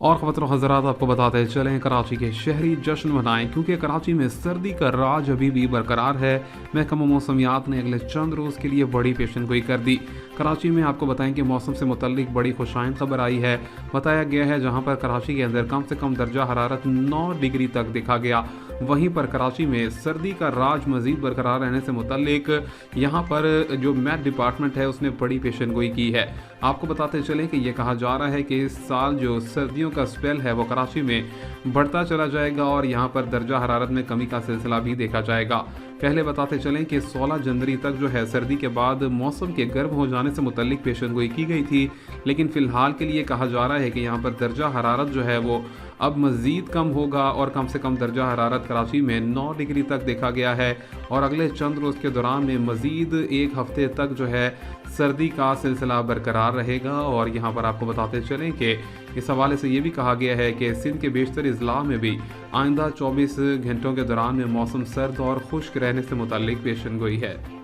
और ख़वातीन और हज़रात, आपको बताते चलें कराची के शहरी जश्न मनाएं क्योंकि कराची में सर्दी का राज अभी भी बरकरार है। महकमा मौसमियात ने अगले चंद रोज़ के लिए बड़ी पेशनगोई कर दी। कराची में आपको बताएं कि मौसम से मुतल्लिक बड़ी खुशाइन खबर आई है। बताया गया है जहां पर कराची के अंदर कम से कम दर्जा हरारत 9 डिग्री तक दिखा गया। वहीं पर कराची में सर्दी का राज मज़ीद बरकरार रहने से मुतल्लिक यहाँ पर जो मैट डिपार्टमेंट है उसने बड़ी पेशनगोई की है। आपको बताते चलें कि ये कहा जा रहा है कि इस साल जो सर्दियों का स्पेल है वो कराची में बढ़ता चला जाएगा और यहाँ पर दर्जा हरारत में कमी का सिलसिला भी देखा जाएगा। पहले बताते चलें कि 16 जनवरी तक जो है सर्दी के बाद मौसम के गर्म हो जाने से मुतल्लिक पेशनगोई की गई थी, लेकिन फ़िलहाल के लिए कहा जा रहा है कि यहाँ पर दर्जा हरारत जो है वो अब मज़ीद कम होगा और कम से कम दर्जा हरारत कराची में 9 डिग्री तक देखा गया है और अगले चंद रोज़ के दौरान में मज़ीद एक हफ़्ते तक जो है सर्दी का सिलसिला बरकरार रहेगा। और यहाँ पर आपको बताते चलें कि इस हवाले से ये भी कहा गया है कि सिंध के बेशतर अजला में भी आइंदा 24 घंटों के दौरान में मौसम सर्द और खुश्क रहने से मुतल्लिक पेशनगोई है।